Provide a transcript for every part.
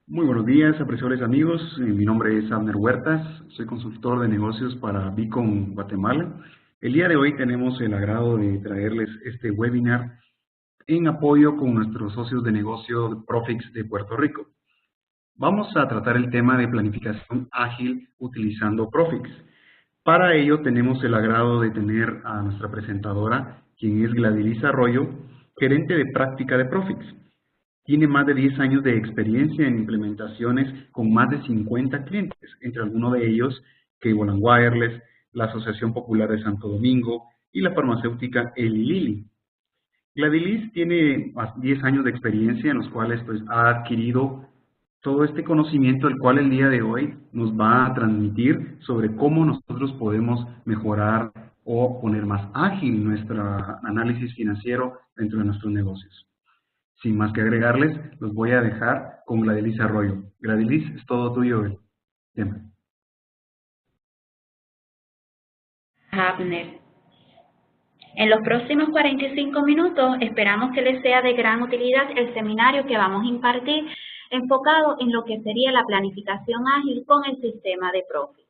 Muy buenos días, apreciables amigos. Mi nombre es Abner Huertas, soy consultor de negocios para Beacon Guatemala. El día de hoy tenemos el agrado de traerles este webinar en apoyo con nuestros socios de negocio Profix de Puerto Rico. Vamos a tratar el tema de planificación ágil utilizando Profix. Para ello tenemos el agrado de tener a nuestra presentadora, quien es Gladilis Arroyo, gerente de práctica de Profix. Tiene más de 10 años de experiencia en implementaciones con más de 50 clientes, entre algunos de ellos Cable & Wireless, la Asociación Popular de Santo Domingo y la farmacéutica Eli Lilly. Gladilis tiene más de 10 años de experiencia en los cuales ha adquirido todo este conocimiento, el cual el día de hoy nos va a transmitir sobre cómo nosotros podemos mejorar o poner más ágil nuestro análisis financiero dentro de nuestros negocios. Sin más que agregarles, los voy a dejar con Gladilis Arroyo. Gladilis, es todo tuyo el tema. Abner. En los próximos 45 minutos esperamos que les sea de gran utilidad el seminario que vamos a impartir enfocado en lo que sería la planificación ágil con el sistema de Profix.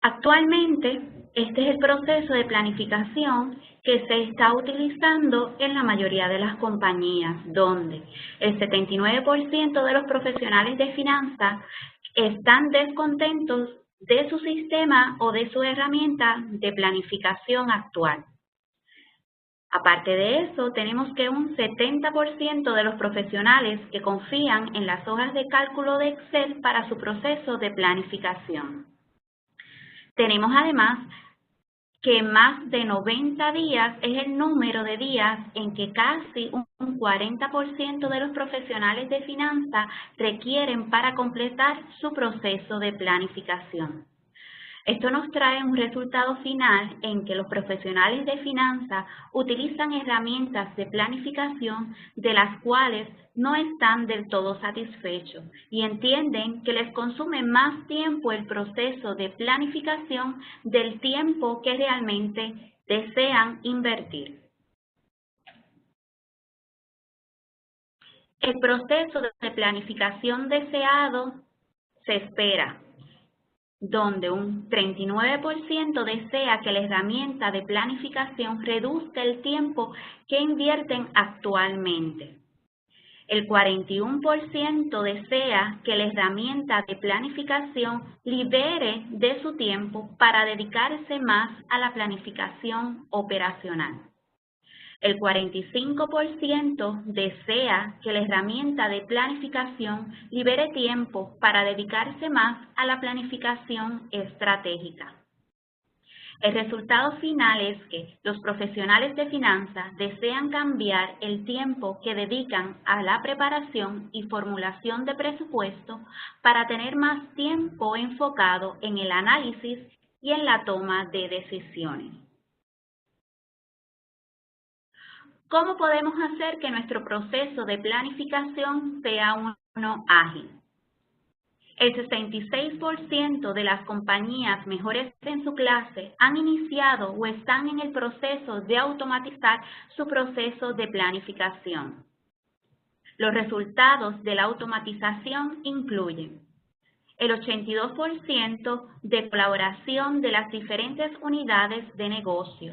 Actualmente, este es el proceso de planificación que se está utilizando en la mayoría de las compañías, donde el 79% de los profesionales de finanzas están descontentos de su sistema o de su herramienta de planificación actual. Aparte de eso, tenemos que un 70% de los profesionales que confían en las hojas de cálculo de Excel para su proceso de planificación. Tenemos además que más de 90 días es el número de días en que casi un 40% de los profesionales de finanzas requieren para completar su proceso de planificación. Esto nos trae un resultado final en que los profesionales de finanzas utilizan herramientas de planificación de las cuales no están del todo satisfechos y entienden que les consume más tiempo el proceso de planificación del tiempo que realmente desean invertir. El proceso de planificación deseado se espera, donde un 39% desea que la herramienta de planificación reduzca el tiempo que invierten actualmente. El 41% desea que la herramienta de planificación libere de su tiempo para dedicarse más a la planificación operacional. El 45% desea que la herramienta de planificación libere tiempo para dedicarse más a la planificación estratégica. El resultado final es que los profesionales de finanzas desean cambiar el tiempo que dedican a la preparación y formulación de presupuesto para tener más tiempo enfocado en el análisis y en la toma de decisiones. ¿Cómo podemos hacer que nuestro proceso de planificación sea uno ágil? El 66% de las compañías mejores en su clase han iniciado o están en el proceso de automatizar su proceso de planificación. Los resultados de la automatización incluyen el 82% de colaboración de las diferentes unidades de negocio.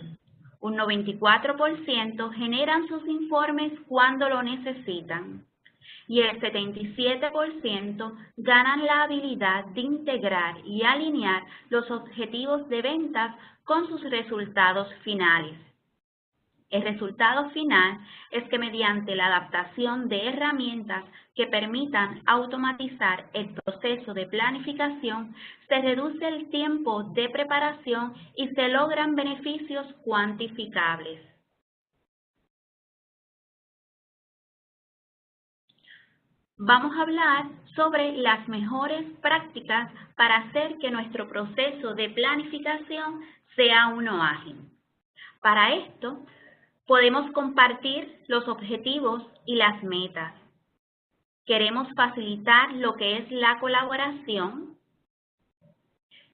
Un 94% generan sus informes cuando lo necesitan. Y el 77% ganan la habilidad de integrar y alinear los objetivos de ventas con sus resultados finales. El resultado final es que mediante la adaptación de herramientas que permitan automatizar el proceso de planificación, se reduce el tiempo de preparación y se logran beneficios cuantificables. Vamos a hablar sobre las mejores prácticas para hacer que nuestro proceso de planificación sea uno ágil. Para esto, podemos compartir los objetivos y las metas. Queremos facilitar lo que es la colaboración.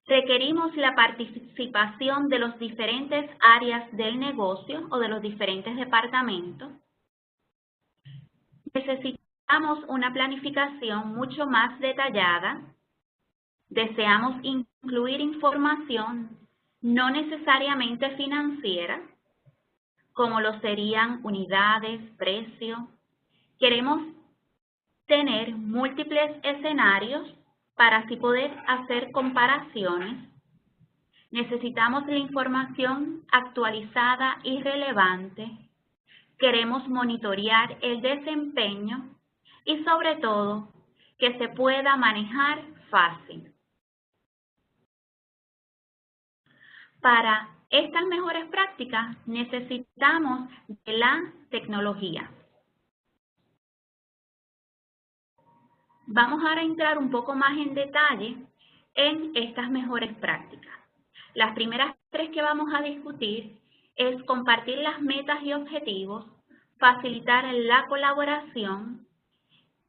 Requerimos la participación de las diferentes áreas del negocio o de los diferentes departamentos. necesitamos una planificación mucho más detallada. Deseamos incluir información no necesariamente financiera, como lo serían unidades, precio. Queremos tener múltiples escenarios para así poder hacer comparaciones. Necesitamos la información actualizada y relevante. Queremos monitorear el desempeño y sobre todo que se pueda manejar fácil. Para estas mejores prácticas necesitamos de la tecnología. Vamos ahora a entrar un poco más en detalle en estas mejores prácticas. Las primeras tres que vamos a discutir es compartir las metas y objetivos, facilitar la colaboración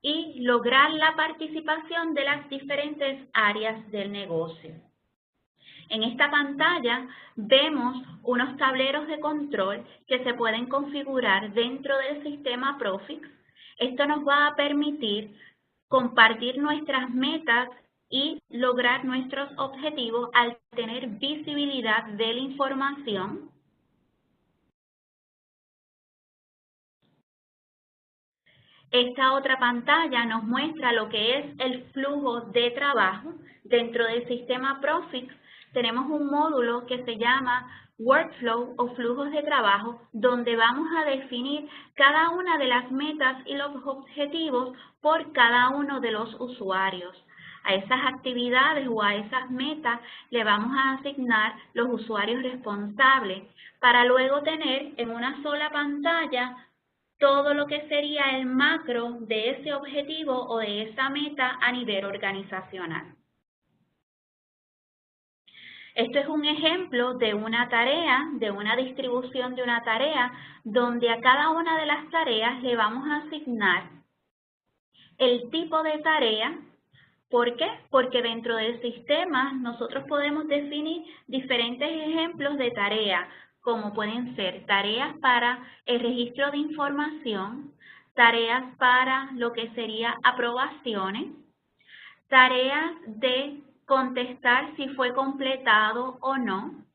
y lograr la participación de las diferentes áreas del negocio. En esta pantalla vemos unos tableros de control que se pueden configurar dentro del sistema Profix. Esto nos va a permitir compartir nuestras metas y lograr nuestros objetivos al tener visibilidad de la información. Esta otra pantalla nos muestra lo que es el flujo de trabajo. Dentro del sistema Profix tenemos un módulo que se llama Workflow o flujos de trabajo, donde vamos a definir cada una de las metas y los objetivos por cada uno de los usuarios. A esas actividades o a esas metas le vamos a asignar los usuarios responsables para luego tener en una sola pantalla todo lo que sería el macro de ese objetivo o de esa meta a nivel organizacional. Esto es un ejemplo de una tarea, de una distribución de una tarea, donde a cada una de las tareas le vamos a asignar el tipo de tarea. ¿Por qué? Porque dentro del sistema nosotros podemos definir diferentes ejemplos de tareas, como pueden ser tareas para el registro de información, tareas para lo que sería aprobaciones, tareas de contestar si fue completado o no,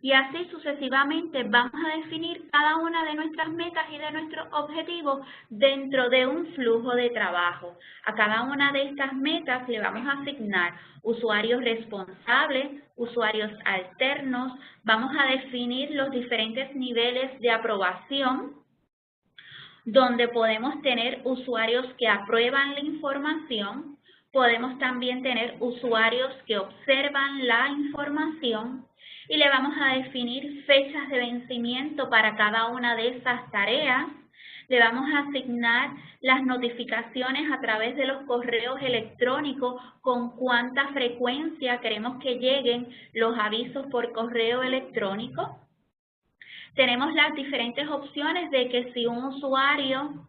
y así sucesivamente vamos a definir cada una de nuestras metas y de nuestros objetivos dentro de un flujo de trabajo. A cada una de estas metas le vamos a asignar usuarios responsables, usuarios alternos, vamos a definir los diferentes niveles de aprobación, donde podemos tener usuarios que aprueban la información, podemos también tener usuarios que observan la información y le vamos a definir fechas de vencimiento para cada una de esas tareas. Le vamos a asignar las notificaciones a través de los correos electrónicos, con cuánta frecuencia queremos que lleguen los avisos por correo electrónico. Tenemos las diferentes opciones de que si un usuario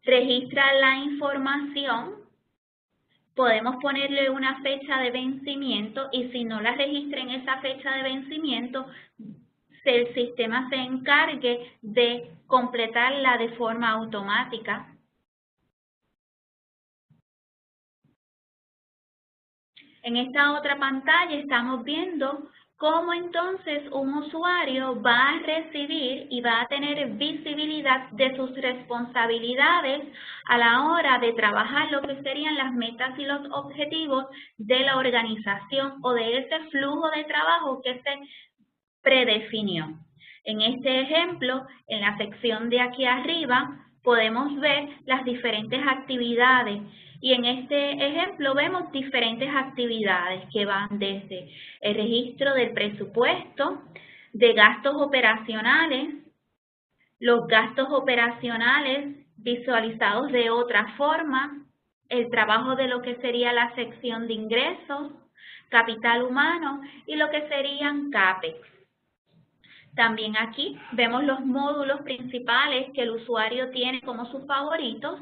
registra la información, podemos ponerle una fecha de vencimiento y si no la registra en esa fecha de vencimiento, el sistema se encargue de completarla de forma automática. En esta otra pantalla estamos viendo cómo entonces un usuario va a recibir y va a tener visibilidad de sus responsabilidades a la hora de trabajar lo que serían las metas y los objetivos de la organización o de ese flujo de trabajo que se predefinió. En este ejemplo, en la sección de aquí arriba, podemos ver las diferentes actividades. Y en este ejemplo vemos diferentes actividades que van desde el registro del presupuesto, de gastos operacionales, los gastos operacionales visualizados de otra forma, el trabajo de lo que sería la sección de ingresos, capital humano y lo que serían CAPEX. También aquí vemos los módulos principales que el usuario tiene como sus favoritos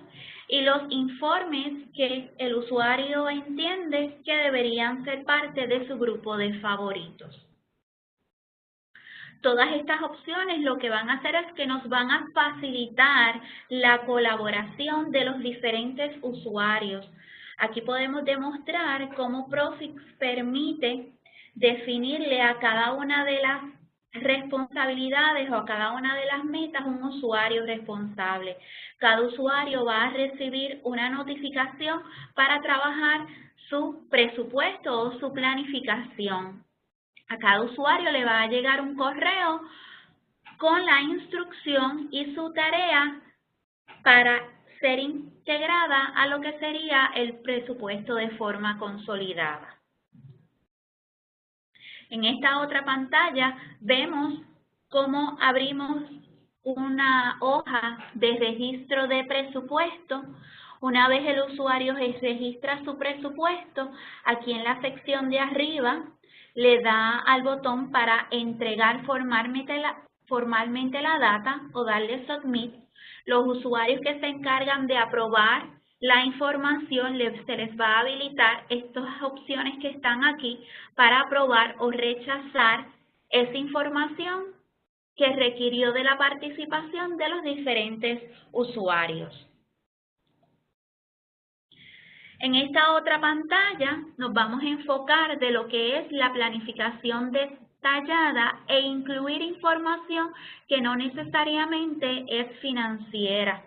y los informes que el usuario entiende que deberían ser parte de su grupo de favoritos. Todas estas opciones lo que van a hacer es que nos van a facilitar la colaboración de los diferentes usuarios. Aquí podemos demostrar cómo Profix permite definirle a cada una de las responsabilidades o a cada una de las metas un usuario responsable. Cada usuario va a recibir una notificación para trabajar su presupuesto o su planificación. A cada usuario le va a llegar un correo con la instrucción y su tarea para ser integrada a lo que sería el presupuesto de forma consolidada. En esta otra pantalla vemos cómo abrimos una hoja de registro de presupuesto. Una vez el usuario registra su presupuesto, aquí en la sección de arriba le da al botón para entregar formalmente la data o darle submit. Los usuarios que se encargan de aprobar la información se les va a habilitar estas opciones que están aquí para aprobar o rechazar esa información que requirió de la participación de los diferentes usuarios. En esta otra pantalla nos vamos a enfocar de lo que es la planificación detallada e incluir información que no necesariamente es financiera.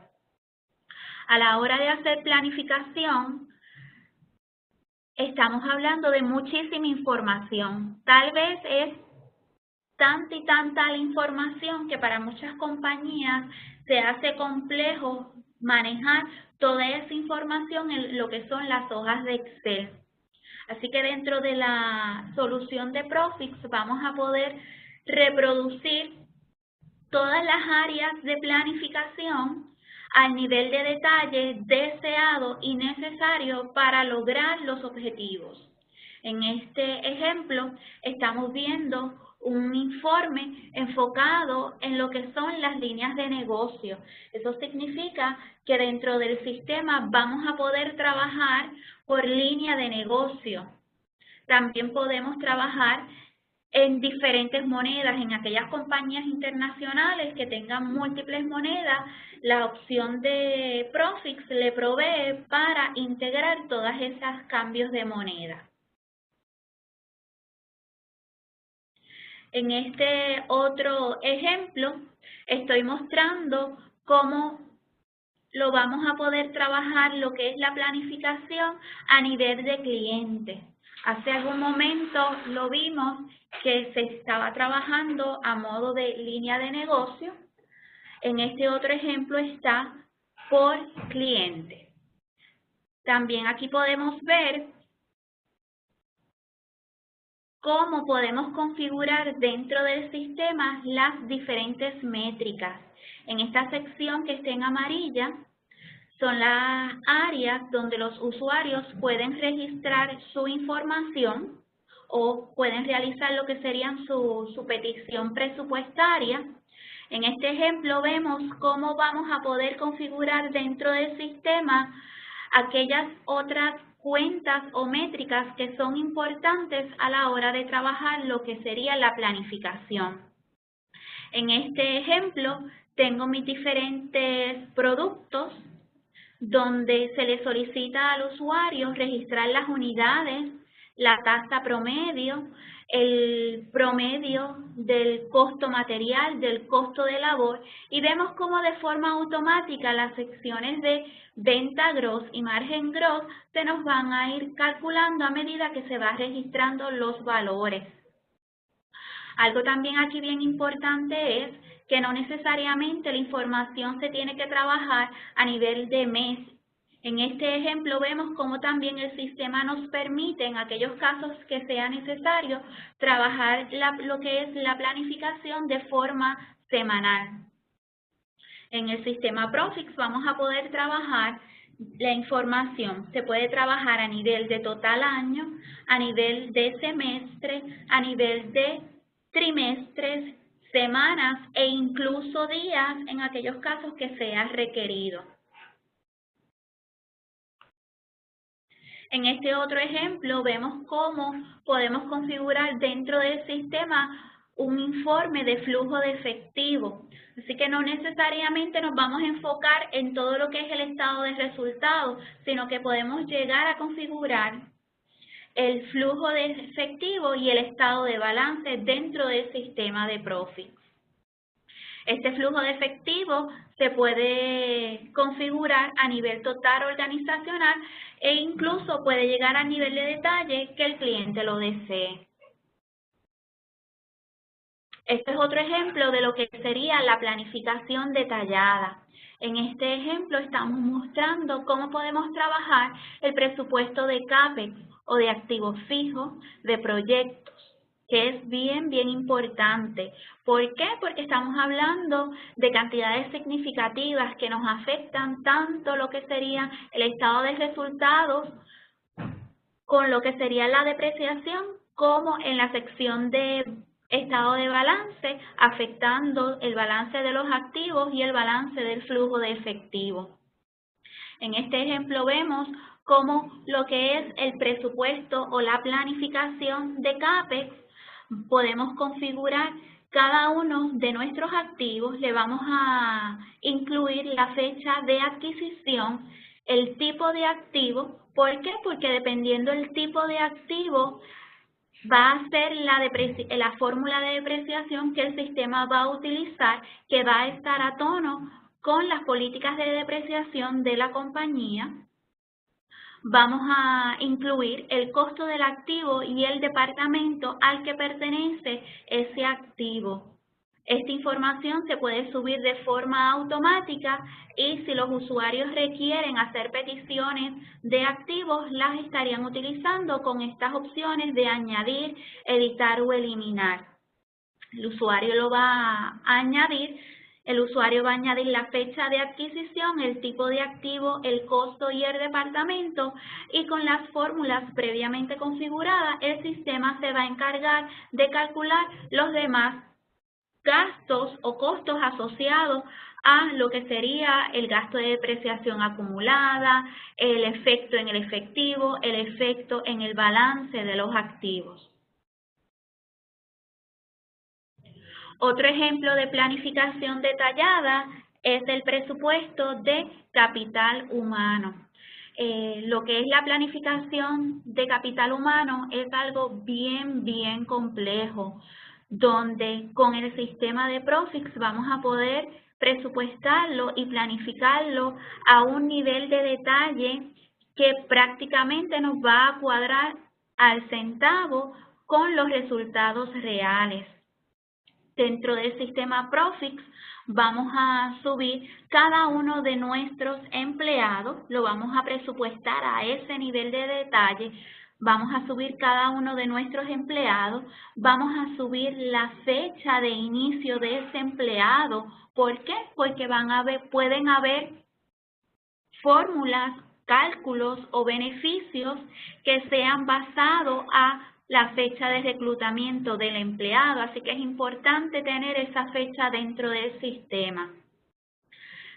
A la hora de hacer planificación, estamos hablando de muchísima información. Tal vez es tanta y tanta la información que para muchas compañías se hace complejo manejar toda esa información en lo que son las hojas de Excel. Así que dentro de la solución de Profix vamos a poder reproducir todas las áreas de planificación al nivel de detalle deseado y necesario para lograr los objetivos. En este ejemplo estamos viendo un informe enfocado en lo que son las líneas de negocio. Eso significa que dentro del sistema vamos a poder trabajar por línea de negocio. También podemos trabajar en diferentes monedas. En aquellas compañías internacionales que tengan múltiples monedas, la opción de Profix le provee para integrar todos esos cambios de moneda. En este otro ejemplo estoy mostrando cómo lo vamos a poder trabajar lo que es la planificación a nivel de cliente. Hace algún momento lo vimos que se estaba trabajando a modo de línea de negocio. En este otro ejemplo está por cliente. También aquí podemos ver cómo podemos configurar dentro del sistema las diferentes métricas. En esta sección que está en amarilla son las áreas donde los usuarios pueden registrar su información o pueden realizar lo que serían su petición presupuestaria. En este ejemplo vemos cómo vamos a poder configurar dentro del sistema aquellas otras cuentas o métricas que son importantes a la hora de trabajar lo que sería la planificación. En este ejemplo tengo mis diferentes productos donde se le solicita al usuario registrar las unidades, la tasa promedio, el promedio del costo material, del costo de labor, y vemos cómo de forma automática las secciones de venta gross y margen gross se nos van a ir calculando a medida que se va registrando los valores. Algo también aquí bien importante es que no necesariamente la información se tiene que trabajar a nivel de mes. En este ejemplo vemos cómo también el sistema nos permite, en aquellos casos que sea necesario, trabajar lo que es la planificación de forma semanal. En el sistema Profix vamos a poder trabajar la información. Se puede trabajar a nivel de total año, a nivel de semestre, a nivel de trimestres, semanas e incluso días en aquellos casos que sea requerido. En este otro ejemplo vemos cómo podemos configurar dentro del sistema un informe de flujo de efectivo. Así que no necesariamente nos vamos a enfocar en todo lo que es el estado de resultados, sino que podemos llegar a configurar el flujo de efectivo y el estado de balance dentro del sistema de Profix. Este flujo de efectivo se puede configurar a nivel total organizacional e incluso puede llegar al nivel de detalle que el cliente lo desee. Este es otro ejemplo de lo que sería la planificación detallada. En este ejemplo estamos mostrando cómo podemos trabajar el presupuesto de CAPEX o de activos fijos de proyectos, que es bien importante. ¿Por qué? Porque estamos hablando de cantidades significativas que nos afectan tanto lo que sería el estado de resultados con lo que sería la depreciación, como en la sección de estado de balance, afectando el balance de los activos y el balance del flujo de efectivo. En este ejemplo vemos cómo lo que es el presupuesto o la planificación de CAPEX, podemos configurar cada uno de nuestros activos, le vamos a incluir la fecha de adquisición, el tipo de activo. ¿Por qué? Porque dependiendo del tipo de activo, va a ser la fórmula de depreciación que el sistema va a utilizar, que va a estar a tono con las políticas de depreciación de la compañía. Vamos a incluir el costo del activo y el departamento al que pertenece ese activo. Esta información se puede subir de forma automática y si los usuarios requieren hacer peticiones de activos, las estarían utilizando con estas opciones de añadir, editar o eliminar. El usuario lo va a añadir. El usuario va a añadir la fecha de adquisición, el tipo de activo, el costo y el departamento, y con las fórmulas previamente configuradas, el sistema se va a encargar de calcular los demás gastos o costos asociados a lo que sería el gasto de depreciación acumulada, el efecto en el efectivo, el efecto en el balance de los activos. Otro ejemplo de planificación detallada es el presupuesto de capital humano. Lo que es la planificación de capital humano es algo bien complejo, donde con el sistema de Profix vamos a poder presupuestarlo y planificarlo a un nivel de detalle que prácticamente nos va a cuadrar al centavo con los resultados reales. Dentro del sistema Profix vamos a subir cada uno de nuestros empleados, lo vamos a presupuestar a ese nivel de detalle, vamos a subir cada uno de nuestros empleados, vamos a subir la fecha de inicio de ese empleado. ¿Por qué? Porque pueden haber fórmulas, cálculos o beneficios que sean basados a la fecha de reclutamiento del empleado, así que es importante tener esa fecha dentro del sistema.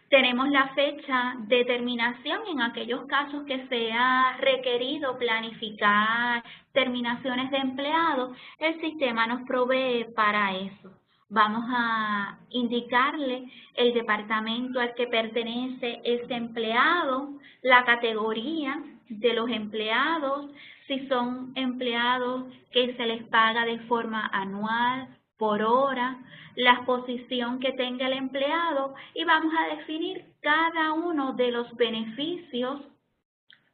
Tenemos la fecha de terminación en aquellos casos que sea requerido planificar terminaciones de empleados, el sistema nos provee para eso. Vamos a indicarle el departamento al que pertenece ese empleado, la categoría de los empleados, si son empleados que se les paga de forma anual, por hora, la posición que tenga el empleado y vamos a definir cada uno de los beneficios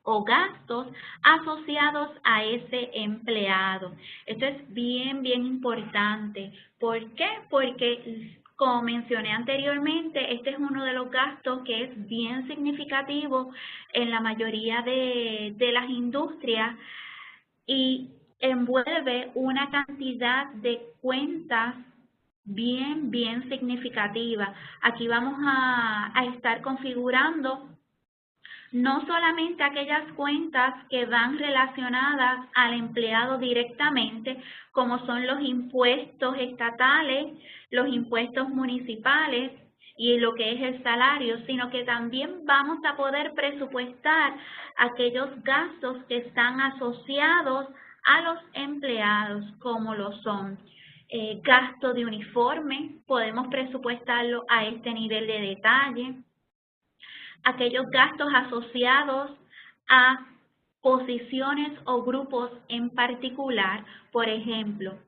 o gastos asociados a ese empleado. Esto es bien importante. ¿Por qué? Porque, como mencioné anteriormente, este es uno de los gastos que es bien significativo en la mayoría de las industrias y envuelve una cantidad de cuentas bien significativa. Aquí vamos a estar configurando no solamente aquellas cuentas que van relacionadas al empleado directamente, como son los impuestos estatales, los impuestos municipales y lo que es el salario, sino que también vamos a poder presupuestar aquellos gastos que están asociados a los empleados, como lo son gasto de uniforme, podemos presupuestarlo a este nivel de detalle. Aquellos gastos asociados a posiciones o grupos en particular, por ejemplo,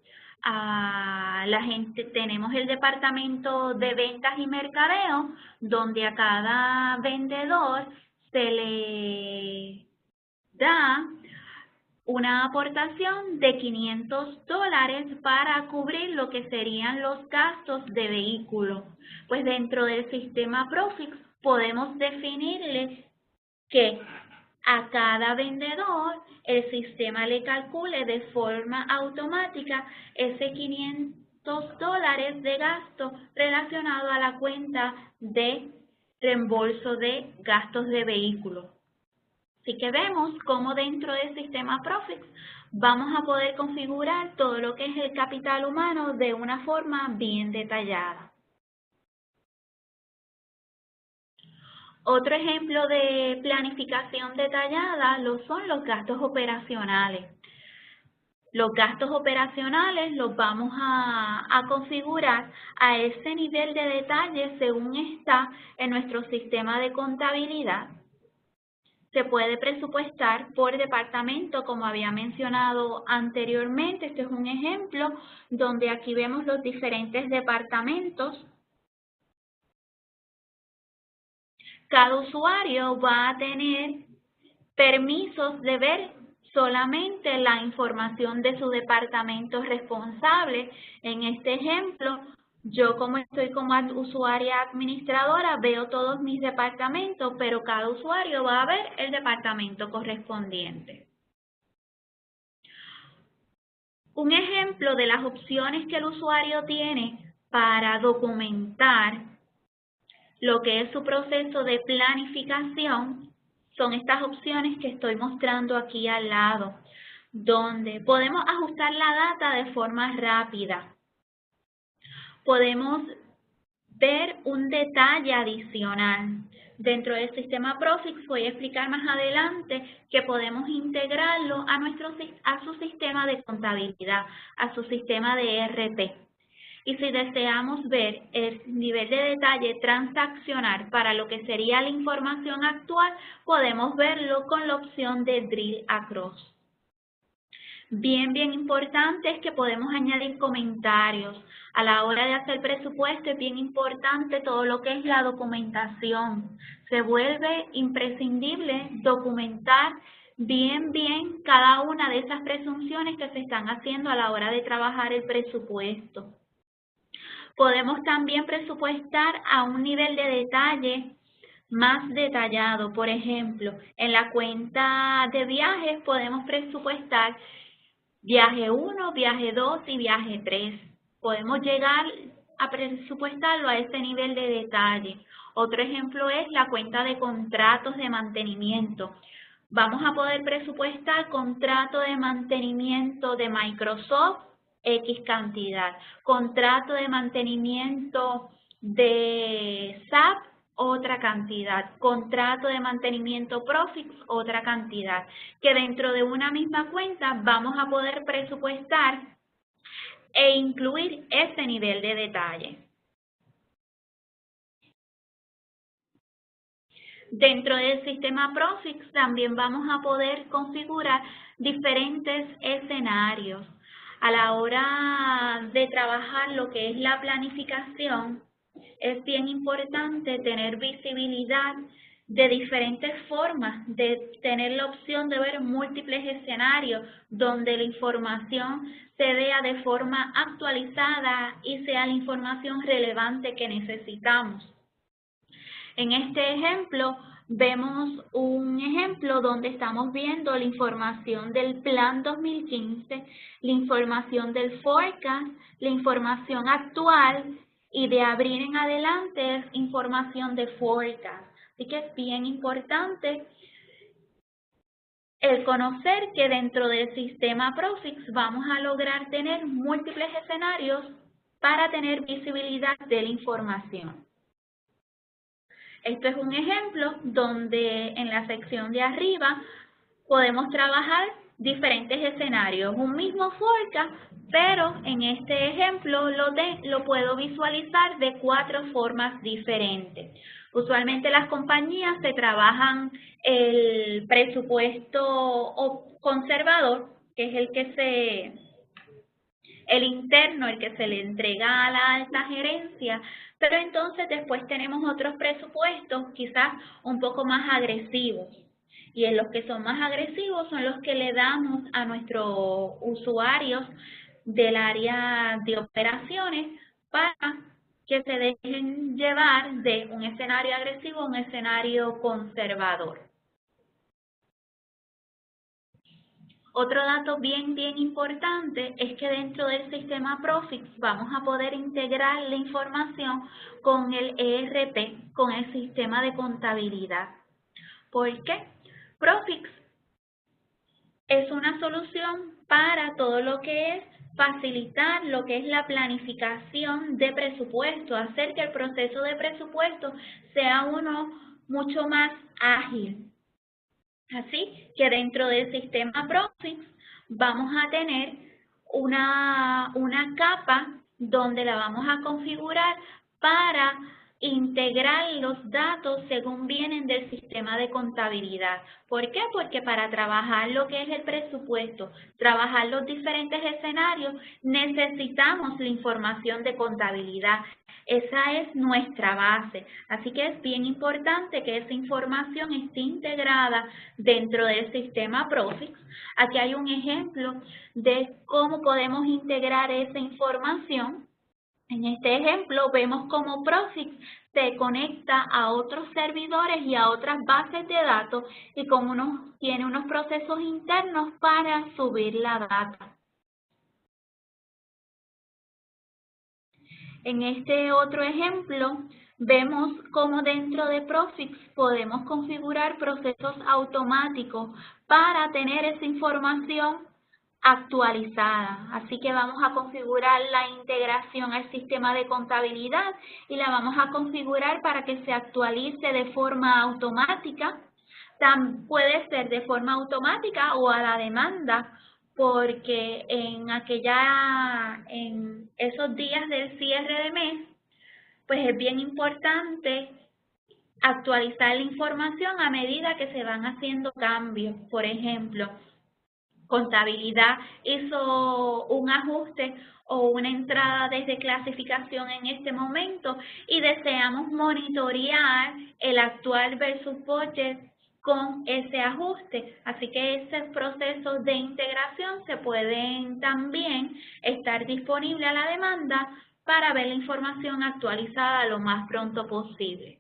tenemos el departamento de ventas y mercadeo, donde a cada vendedor se le da una aportación de $500 para cubrir lo que serían los gastos de vehículo. Pues dentro del sistema Profix podemos definirle que a cada vendedor el sistema le calcule de forma automática ese $500 de gasto relacionado a la cuenta de reembolso de gastos de vehículo. Así que vemos cómo dentro del sistema Profix vamos a poder configurar todo lo que es el capital humano de una forma bien detallada. Otro ejemplo de planificación detallada son los gastos operacionales. Los gastos operacionales los vamos a configurar a ese nivel de detalle según está en nuestro sistema de contabilidad. Se puede presupuestar por departamento, como había mencionado anteriormente. Este es un ejemplo donde aquí vemos los diferentes departamentos. Cada usuario va a tener permisos de ver solamente la información de su departamento responsable. En este ejemplo, yo como estoy como usuaria administradora veo todos mis departamentos, pero cada usuario va a ver el departamento correspondiente. Un ejemplo de las opciones que el usuario tiene para documentar lo que es su proceso de planificación son estas opciones que estoy mostrando aquí al lado, donde podemos ajustar la data de forma rápida. Podemos ver un detalle adicional. Dentro del sistema Profix voy a explicar más adelante que podemos integrarlo a su sistema de contabilidad, a su sistema de ERP. Y si deseamos ver el nivel de detalle transaccional para lo que sería la información actual, podemos verlo con la opción de Drill Across. Bien importante es que podemos añadir comentarios. A la hora de hacer presupuesto es bien importante todo lo que es la documentación. Se vuelve imprescindible documentar bien cada una de esas presunciones que se están haciendo a la hora de trabajar el presupuesto. Podemos también presupuestar a un nivel de detalle más detallado. Por ejemplo, en la cuenta de viajes podemos presupuestar viaje 1, viaje 2 y viaje 3. Podemos llegar a presupuestarlo a ese nivel de detalle. Otro ejemplo es la cuenta de contratos de mantenimiento. Vamos a poder presupuestar contrato de mantenimiento de Microsoft, X cantidad. Contrato de mantenimiento de SAP, otra cantidad. Contrato de mantenimiento Profix, otra cantidad. Que dentro de una misma cuenta vamos a poder presupuestar e incluir ese nivel de detalle. Dentro del sistema Profix también vamos a poder configurar diferentes escenarios. A la hora de trabajar lo que es la planificación, es bien importante tener visibilidad de diferentes formas, de tener la opción de ver múltiples escenarios donde la información se vea de forma actualizada y sea la información relevante que necesitamos. En este ejemplo, vemos un ejemplo donde estamos viendo la información del plan 2015, la información del forecast, la información actual y de abril en adelante es información de forecast. Así que es bien importante el conocer que dentro del sistema Profix vamos a lograr tener múltiples escenarios para tener visibilidad de la información. Esto es un ejemplo donde en la sección de arriba podemos trabajar diferentes escenarios. Un mismo forecast, pero en este ejemplo lo puedo visualizar de 4 formas diferentes. Usualmente las compañías se trabajan el presupuesto conservador, que es el interno, el que se le entrega a la alta gerencia, pero entonces después tenemos otros presupuestos quizás un poco más agresivos. Y en los que son más agresivos son los que le damos a nuestros usuarios del área de operaciones para que se dejen llevar de un escenario agresivo a un escenario conservador. Otro dato bien importante es que dentro del sistema Profix vamos a poder integrar la información con el ERP, con el sistema de contabilidad. ¿Por qué? Profix es una solución para todo lo que es facilitar lo que es la planificación de presupuesto, hacer que el proceso de presupuesto sea uno mucho más ágil. Así que dentro del sistema Profix vamos a tener una capa donde la vamos a configurar para integrar los datos según vienen del sistema de contabilidad. ¿Por qué? Porque para trabajar lo que es el presupuesto, trabajar los diferentes escenarios, necesitamos la información de contabilidad. Esa es nuestra base, así que es bien importante que esa información esté integrada dentro del sistema Profix. Aquí hay un ejemplo de cómo podemos integrar esa información. En este ejemplo vemos cómo Profix se conecta a otros servidores y a otras bases de datos y tiene unos procesos internos para subir la data. En este otro ejemplo, vemos cómo dentro de Profix podemos configurar procesos automáticos para tener esa información actualizada. Así que vamos a configurar la integración al sistema de contabilidad y la vamos a configurar para que se actualice de forma automática. Puede ser de forma automática o a la demanda, porque en esos días del cierre de mes, pues es bien importante actualizar la información a medida que se van haciendo cambios. Por ejemplo, contabilidad hizo un ajuste o una entrada desde clasificación en este momento y deseamos monitorear el actual versus budget con ese ajuste. Así que esos procesos de integración se pueden también estar disponibles a la demanda para ver la información actualizada lo más pronto posible.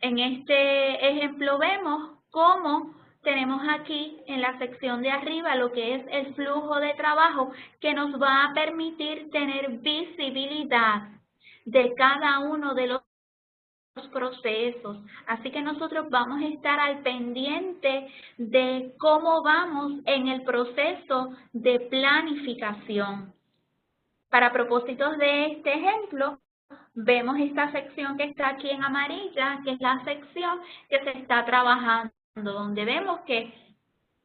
En este ejemplo vemos cómo tenemos aquí en la sección de arriba lo que es el flujo de trabajo que nos va a permitir tener visibilidad de cada uno de los procesos. Así que nosotros vamos a estar al pendiente de cómo vamos en el proceso de planificación. Para propósitos de este ejemplo, vemos esta sección que está aquí en amarilla, que es la sección que se está trabajando, donde vemos que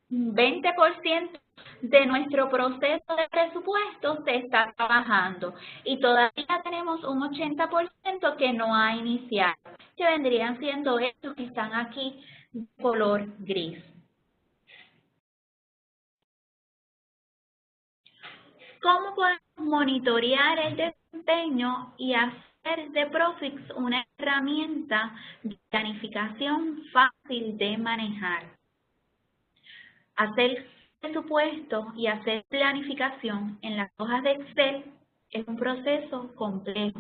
20% de nuestro proceso de presupuesto se está trabajando y todavía tenemos un 80% que no ha iniciado, que vendrían siendo estos que están aquí de color gris. ¿Cómo podemos monitorear el desempeño y hacer de Profix una herramienta de planificación fácil de manejar? Hacer presupuesto y hacer planificación en las hojas de Excel es un proceso complejo.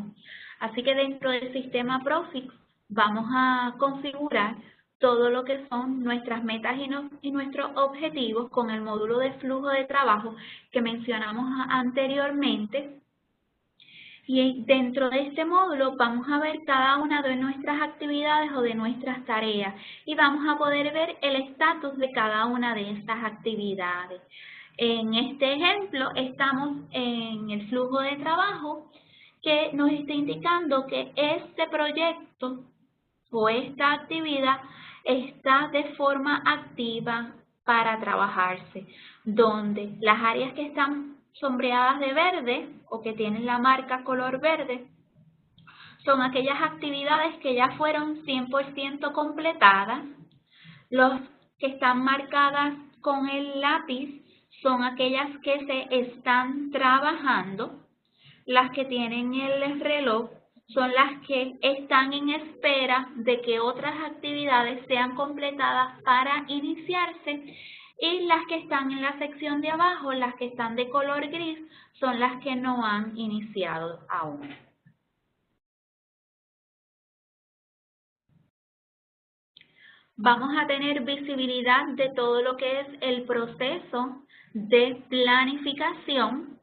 Así que dentro del sistema Profix vamos a configurar todo lo que son nuestras metas y nuestros objetivos con el módulo de flujo de trabajo que mencionamos anteriormente. Y dentro de este módulo vamos a ver cada una de nuestras actividades o de nuestras tareas y vamos a poder ver el estatus de cada una de estas actividades. En este ejemplo estamos en el flujo de trabajo que nos está indicando que este proyecto o esta actividad está de forma activa para trabajarse, donde las áreas que están sombreadas de verde o que tienen la marca color verde son aquellas actividades que ya fueron 100% completadas. Los que están marcadas con el lápiz son aquellas que se están trabajando. Las que tienen el reloj son las que están en espera de que otras actividades sean completadas para iniciarse, y las que están en la sección de abajo, las que están de color gris, son las que no han iniciado aún. Vamos a tener visibilidad de todo lo que es el proceso de planificación.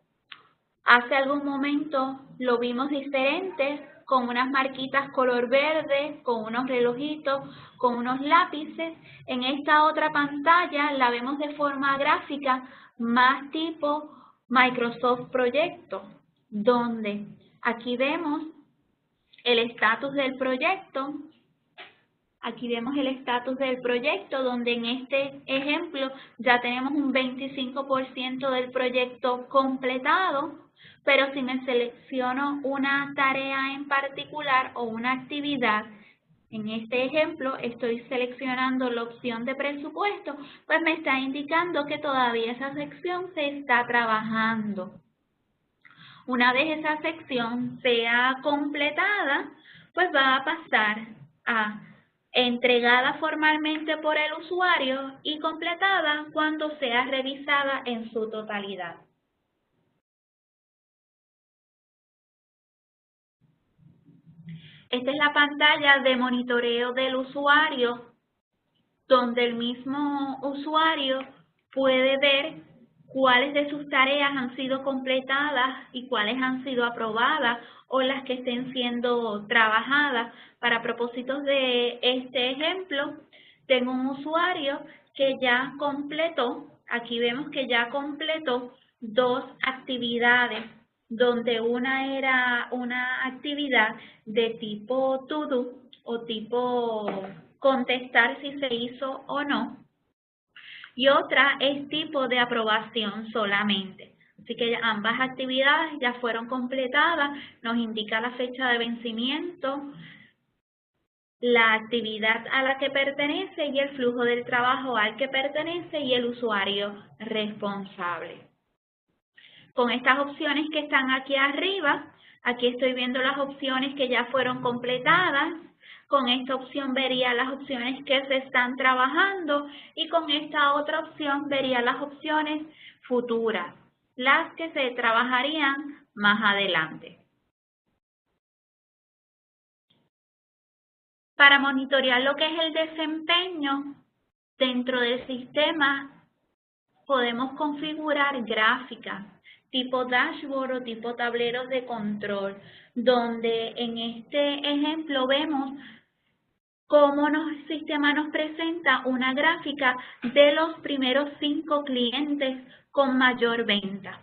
Hace algún momento lo vimos diferente, con unas marquitas color verde, con unos relojitos, con unos lápices. En esta otra pantalla la vemos de forma gráfica, más tipo Microsoft Proyecto, donde aquí vemos el estatus del proyecto. Aquí vemos el estatus del proyecto, donde en este ejemplo ya tenemos un 25% del proyecto completado, pero si me selecciono una tarea en particular o una actividad, en este ejemplo estoy seleccionando la opción de presupuesto, pues me está indicando que todavía esa sección se está trabajando. Una vez esa sección sea completada, pues va a pasar a entregada formalmente por el usuario y completada cuando sea revisada en su totalidad. Esta es la pantalla de monitoreo del usuario, donde el mismo usuario puede ver cuáles de sus tareas han sido completadas y cuáles han sido aprobadas o las que estén siendo trabajadas. Para propósitos de este ejemplo, tengo un usuario que ya completó, aquí vemos que ya completó 2 actividades, donde una era una actividad de tipo to do o tipo contestar si se hizo o no, y otra es tipo de aprobación solamente. Así que ambas actividades ya fueron completadas, nos indica la fecha de vencimiento, la actividad a la que pertenece y el flujo del trabajo al que pertenece y el usuario responsable. Con estas opciones que están aquí arriba, aquí estoy viendo las opciones que ya fueron completadas. Con esta opción vería las opciones que se están trabajando y con esta otra opción vería las opciones futuras, las que se trabajarían más adelante. Para monitorear lo que es el desempeño dentro del sistema, podemos configurar gráficas tipo dashboard o tipo tableros de control, donde en este ejemplo vemos cómo el sistema nos presenta una gráfica de los primeros 5 clientes con mayor venta.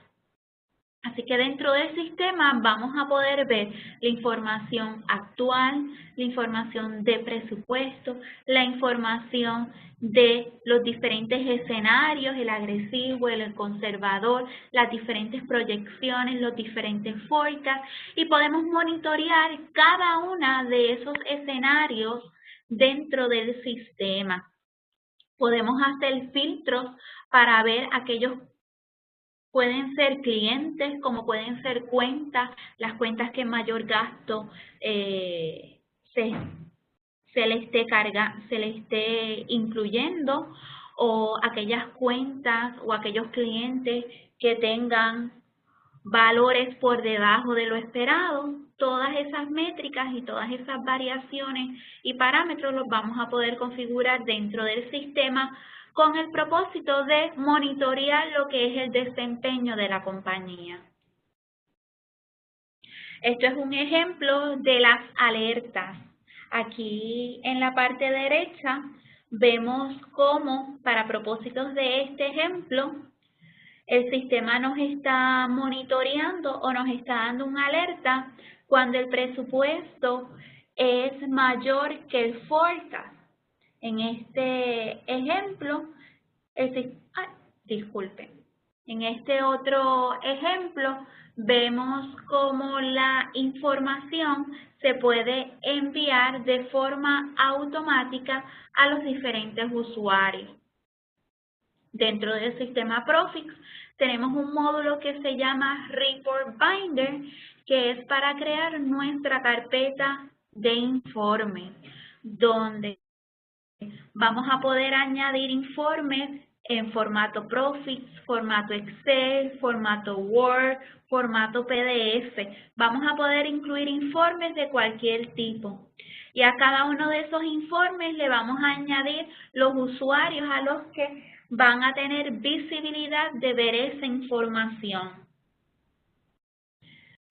Así que dentro del sistema vamos a poder ver la información actual, la información de presupuesto, la información de los diferentes escenarios, el agresivo, el conservador, las diferentes proyecciones, los diferentes forecasts, y podemos monitorear cada una de esos escenarios dentro del sistema. Podemos hacer filtros para ver aquellos. Pueden ser clientes, como pueden ser cuentas, las cuentas que mayor gasto se le esté incluyendo, o aquellas cuentas o aquellos clientes que tengan valores por debajo de lo esperado. Todas esas métricas y todas esas variaciones y parámetros los vamos a poder configurar dentro del sistema con el propósito de monitorear lo que es el desempeño de la compañía. Esto es un ejemplo de las alertas. Aquí en la parte derecha vemos cómo, para propósitos de este ejemplo, el sistema nos está monitoreando o nos está dando una alerta cuando el presupuesto es mayor que el forecast. En este ejemplo, disculpen. En este otro ejemplo, vemos cómo la información se puede enviar de forma automática a los diferentes usuarios. Dentro del sistema Profix tenemos un módulo que se llama Report Binder, que es para crear nuestra carpeta de informes, donde vamos a poder añadir informes en formato Profix, formato Excel, formato Word, formato PDF. Vamos a poder incluir informes de cualquier tipo. Y a cada uno de esos informes le vamos a añadir los usuarios a los que van a tener visibilidad de ver esa información.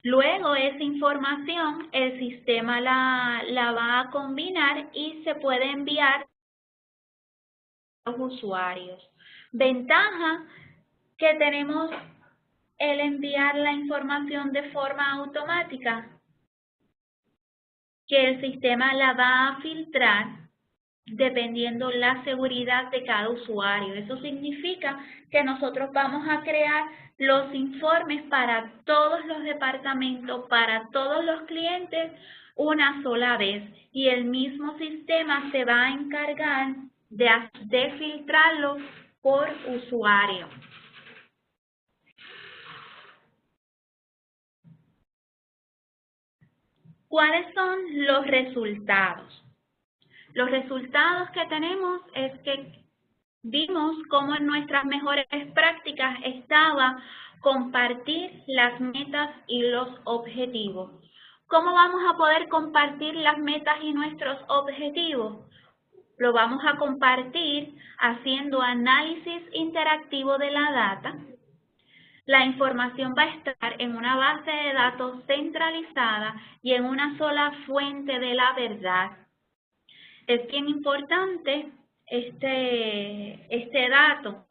Luego esa información el sistema la va a combinar y se puede enviar a los usuarios. Ventaja que tenemos el enviar la información de forma automática, que el sistema la va a filtrar dependiendo la seguridad de cada usuario. Eso significa que nosotros vamos a crear los informes para todos los departamentos, para todos los clientes, una sola vez. Y el mismo sistema se va a encargar de filtrarlos por usuario. ¿Cuáles son los resultados? Los resultados que tenemos es que vimos cómo en nuestras mejores prácticas estaba compartir las metas y los objetivos. ¿Cómo vamos a poder compartir las metas y nuestros objetivos? Lo vamos a compartir haciendo análisis interactivo de la data. La información va a estar en una base de datos centralizada y en una sola fuente de la verdad. Es bien importante este dato.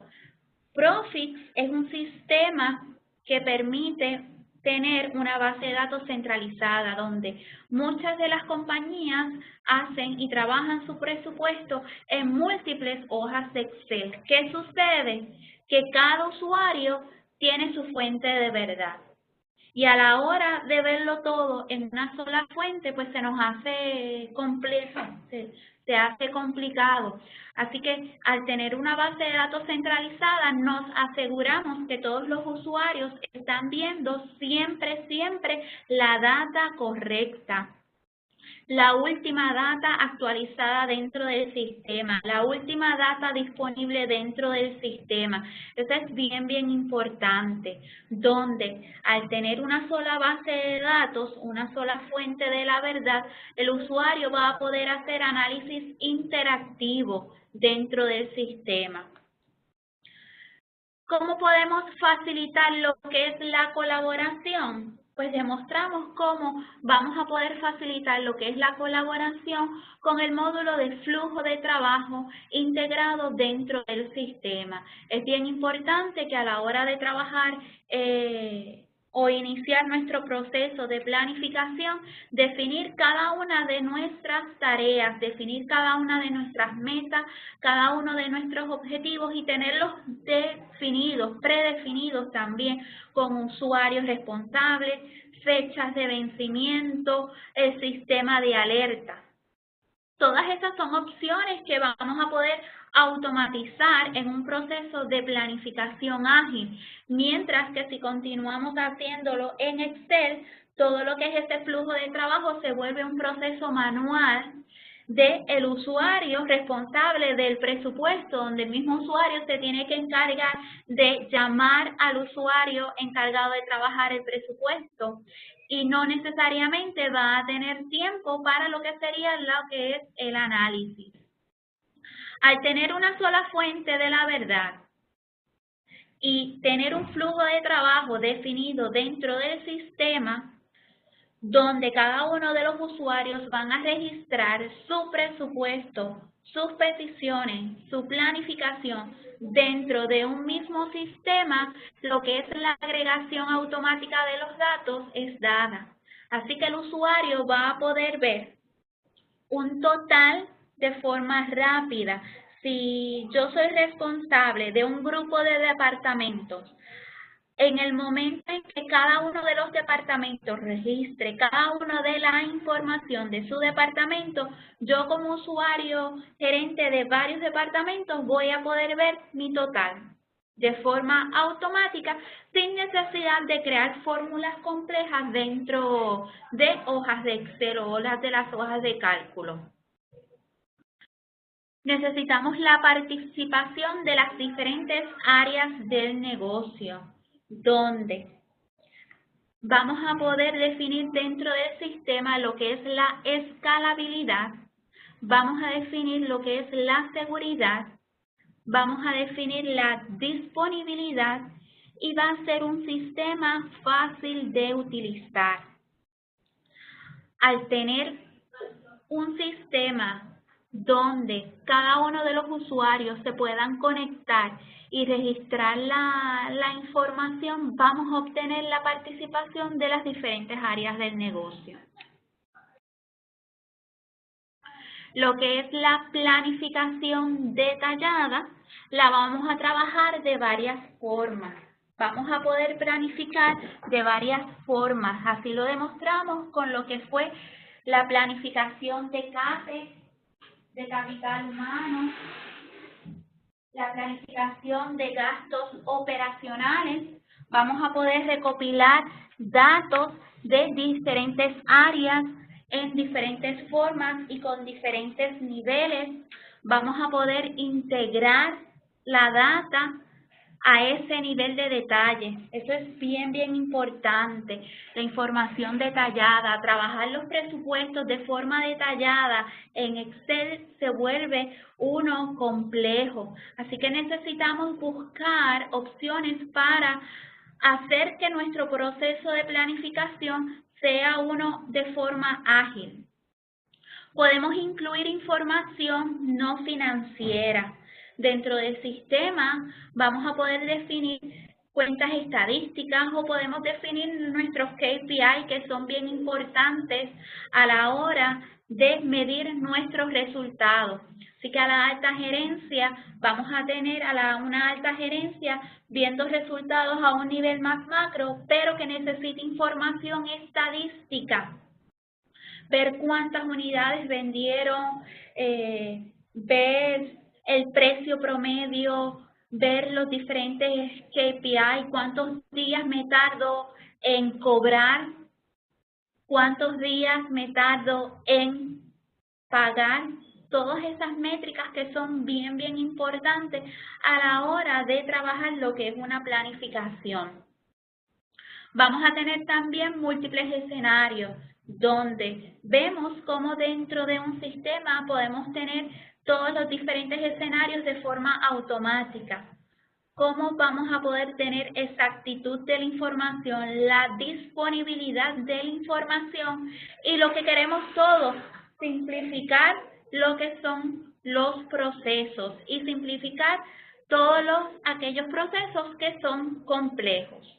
Profix es un sistema que permite tener una base de datos centralizada donde muchas de las compañías hacen y trabajan su presupuesto en múltiples hojas de Excel. ¿Qué sucede? Que cada usuario tiene su fuente de verdad. Y a la hora de verlo todo en una sola fuente, pues se nos hace complejo, se hace complicado. Así que al tener una base de datos centralizada, nos aseguramos que todos los usuarios están viendo siempre la data correcta. La última data actualizada dentro del sistema, la última data disponible dentro del sistema. Eso es bien importante, donde al tener una sola base de datos, una sola fuente de la verdad, el usuario va a poder hacer análisis interactivo dentro del sistema. ¿Cómo podemos facilitar lo que es la colaboración? Pues demostramos cómo vamos a poder facilitar lo que es la colaboración con el módulo de flujo de trabajo integrado dentro del sistema. Es bien importante que a la hora de trabajar o iniciar nuestro proceso de planificación, definir cada una de nuestras tareas, definir cada una de nuestras metas, cada uno de nuestros objetivos y tenerlos definidos, predefinidos también con usuarios responsables, fechas de vencimiento, el sistema de alerta. Todas estas son opciones que vamos a poder automatizar en un proceso de planificación ágil, mientras que si continuamos haciéndolo en Excel, todo lo que es este flujo de trabajo se vuelve un proceso manual del usuario responsable del presupuesto, donde el mismo usuario se tiene que encargar de llamar al usuario encargado de trabajar el presupuesto y no necesariamente va a tener tiempo para lo que sería lo que es el análisis. Al tener una sola fuente de la verdad y tener un flujo de trabajo definido dentro del sistema, donde cada uno de los usuarios van a registrar su presupuesto, sus peticiones, su planificación dentro de un mismo sistema, lo que es la agregación automática de los datos es dada. Así que el usuario va a poder ver un total de forma rápida, si yo soy responsable de un grupo de departamentos, en el momento en que cada uno de los departamentos registre cada uno de la información de su departamento, yo como usuario gerente de varios departamentos voy a poder ver mi total de forma automática sin necesidad de crear fórmulas complejas dentro de hojas de Excel o de las hojas de cálculo. Necesitamos la participación de las diferentes áreas del negocio, donde vamos a poder definir dentro del sistema lo que es la escalabilidad, vamos a definir lo que es la seguridad, vamos a definir la disponibilidad y va a ser un sistema fácil de utilizar. Al tener un sistema donde cada uno de los usuarios se puedan conectar y registrar la información, vamos a obtener la participación de las diferentes áreas del negocio. Lo que es la planificación detallada, la vamos a trabajar de varias formas. Vamos a poder planificar de varias formas. Así lo demostramos con lo que fue la planificación de CAPEX, de capital humano, la planificación de gastos operacionales. Vamos a poder recopilar datos de diferentes áreas en diferentes formas y con diferentes niveles. Vamos a poder integrar la data a ese nivel de detalle. Eso es bien importante. La información detallada, trabajar los presupuestos de forma detallada en Excel se vuelve uno complejo. Así que necesitamos buscar opciones para hacer que nuestro proceso de planificación sea uno de forma ágil. Podemos incluir información no financiera. Dentro del sistema vamos a poder definir cuentas estadísticas o podemos definir nuestros KPI que son bien importantes a la hora de medir nuestros resultados. Así que a la alta gerencia vamos a tener una alta gerencia viendo resultados a un nivel más macro, pero que necesita información estadística. Ver cuántas unidades vendieron, ver el precio promedio, ver los diferentes KPI, cuántos días me tardo en cobrar, cuántos días me tardo en pagar, todas esas métricas que son bien importantes a la hora de trabajar lo que es una planificación. Vamos a tener también múltiples escenarios donde vemos cómo dentro de un sistema podemos tener todos los diferentes escenarios de forma automática. Cómo vamos a poder tener exactitud de la información, la disponibilidad de la información y lo que queremos todos, simplificar lo que son los procesos y simplificar todos aquellos procesos que son complejos.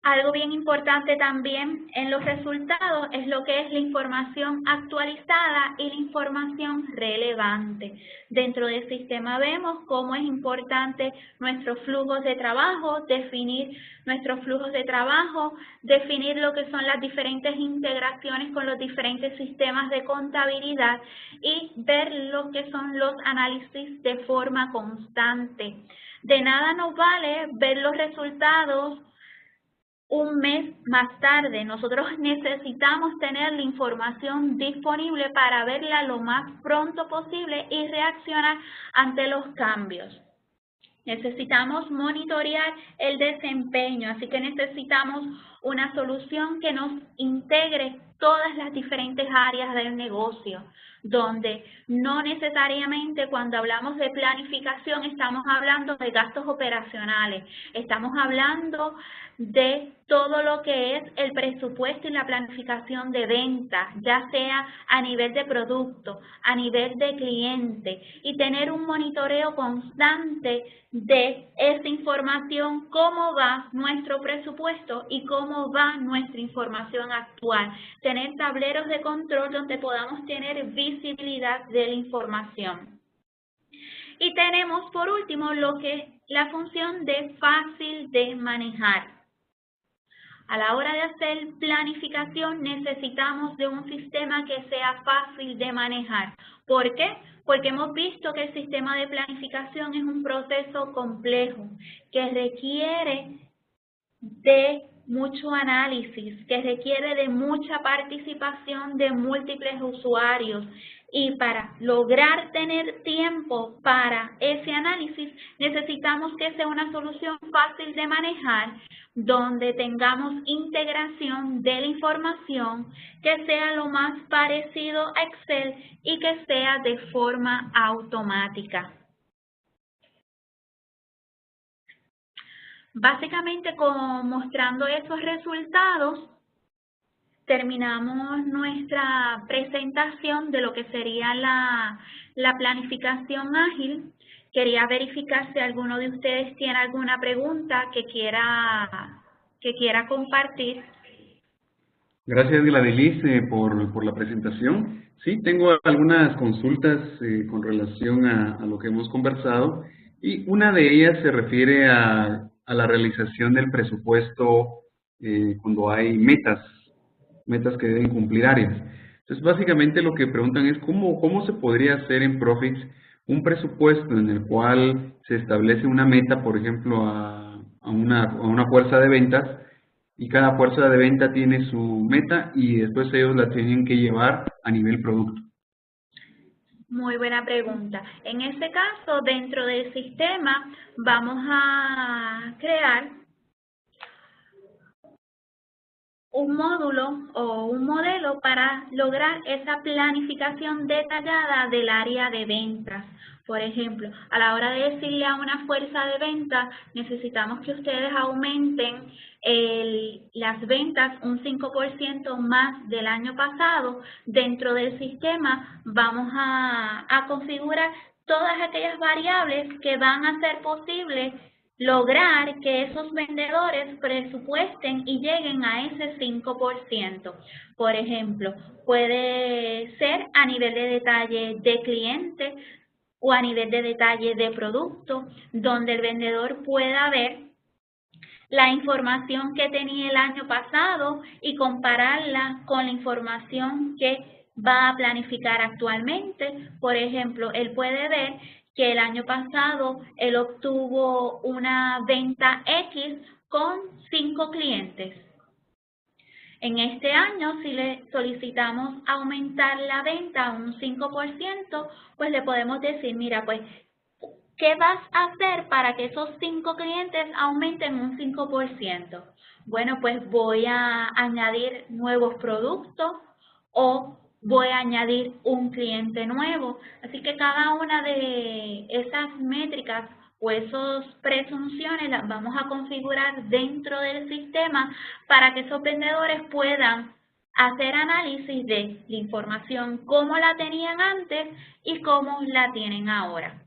Algo bien importante también en los resultados es lo que es la información actualizada y la información relevante. Dentro del sistema vemos cómo es importante nuestros flujos de trabajo, definir nuestros flujos de trabajo, definir lo que son las diferentes integraciones con los diferentes sistemas de contabilidad y ver lo que son los análisis de forma constante. De nada nos vale ver los resultados un mes más tarde. Nosotros necesitamos tener la información disponible para verla lo más pronto posible y reaccionar ante los cambios. Necesitamos monitorear el desempeño, así que necesitamos una solución que nos integre todas las diferentes áreas del negocio, donde no necesariamente cuando hablamos de planificación estamos hablando de gastos operacionales, estamos hablando de todo lo que es el presupuesto y la planificación de ventas, ya sea a nivel de producto, a nivel de cliente, y tener un monitoreo constante de esa información, cómo va nuestro presupuesto y cómo va nuestra información actual. tener tableros de control donde podamos tener visibilidad de la información. Y tenemos por último lo que es la función de fácil de manejar. A la hora de hacer planificación necesitamos de un sistema que sea fácil de manejar. ¿Por qué? Porque hemos visto que el sistema de planificación es un proceso complejo que requiere de mucho análisis, que requiere de mucha participación de múltiples usuarios. Y para lograr tener tiempo para ese análisis, necesitamos que sea una solución fácil de manejar, donde tengamos integración de la información, que sea lo más parecido a Excel y que sea de forma automática. Básicamente, mostrando esos resultados, terminamos nuestra presentación de lo que sería la planificación ágil. Quería verificar si alguno de ustedes tiene alguna pregunta que quiera compartir. Gracias, Gladys, por la presentación. Sí, tengo algunas consultas con relación a lo que hemos conversado, y una de ellas se refiere a la realización del presupuesto cuando hay metas que deben cumplir áreas. Entonces, básicamente lo que preguntan es cómo se podría hacer en Profix un presupuesto en el cual se establece una meta, por ejemplo, a una fuerza de ventas, y cada fuerza de venta tiene su meta y después ellos la tienen que llevar a nivel producto. Muy buena pregunta. En este caso, dentro del sistema, vamos a crear un módulo o un modelo para lograr esa planificación detallada del área de ventas. Por ejemplo, a la hora de decirle a una fuerza de ventas, necesitamos que ustedes aumenten las ventas un 5% más del año pasado. Dentro del sistema vamos a configurar todas aquellas variables que van a ser posibles lograr que esos vendedores presupuesten y lleguen a ese 5%. Por ejemplo, puede ser a nivel de detalle de cliente o a nivel de detalle de producto, donde el vendedor pueda ver la información que tenía el año pasado y compararla con la información que va a planificar actualmente. Por ejemplo, él puede ver que el año pasado él obtuvo una venta X con 5 clientes. En este año, si le solicitamos aumentar la venta a un 5%, pues le podemos decir, mira, pues, ¿qué vas a hacer para que esos 5 clientes aumenten un 5%? Bueno, pues voy a añadir nuevos productos o voy a añadir un cliente nuevo. Así que cada una de esas métricas o esas presunciones las vamos a configurar dentro del sistema para que esos vendedores puedan hacer análisis de la información, cómo la tenían antes y cómo la tienen ahora.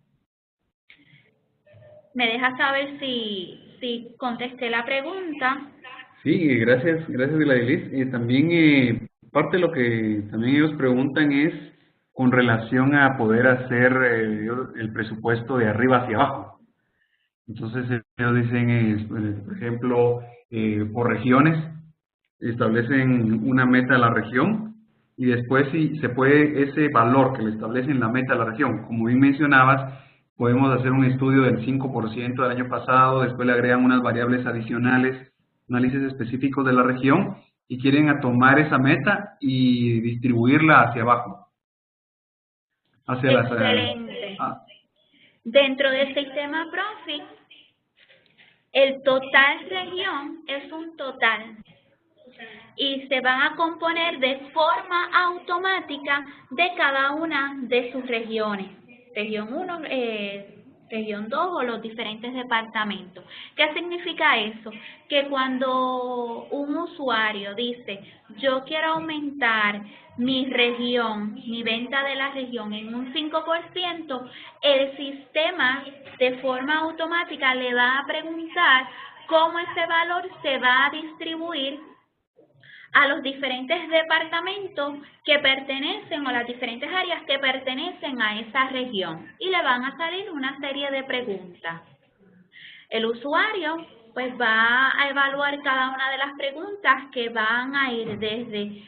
¿Me deja saber si contesté la pregunta? Sí, gracias Gladys. También parte de lo que también ellos preguntan es con relación a poder hacer el presupuesto de arriba hacia abajo. Entonces ellos dicen, por ejemplo, por regiones, establecen una meta a la región y después si se puede ese valor que le establecen la meta a la región, como bien mencionabas, podemos hacer un estudio del 5% del año pasado, después le agregan unas variables adicionales, análisis específicos de la región y quieren tomar esa meta y distribuirla hacia abajo. Hacia Excelente. Dentro del sistema Profix, el total región es un total y se van a componer de forma automática de cada una de sus regiones. Región 1, región 2 o los diferentes departamentos. ¿Qué significa eso? Que cuando un usuario dice, yo quiero aumentar mi región, mi venta de la región en un 5%, el sistema de forma automática le va a preguntar cómo ese valor se va a distribuir a los diferentes departamentos que pertenecen o las diferentes áreas que pertenecen a esa región y le van a salir una serie de preguntas. El usuario pues va a evaluar cada una de las preguntas que van a ir desde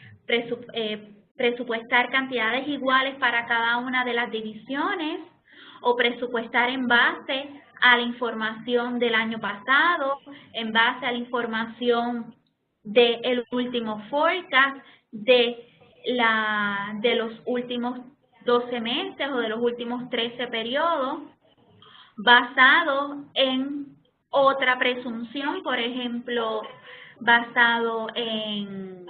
presupuestar cantidades iguales para cada una de las divisiones o presupuestar en base a la información del año pasado, en base a la información del último forecast, de los últimos 12 meses o de los últimos 13 periodos, basado en otra presunción, por ejemplo, basado en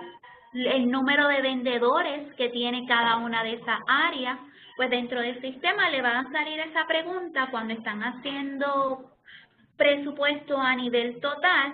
el número de vendedores que tiene cada una de esas áreas, pues dentro del sistema le va a salir esa pregunta cuando están haciendo presupuesto a nivel total.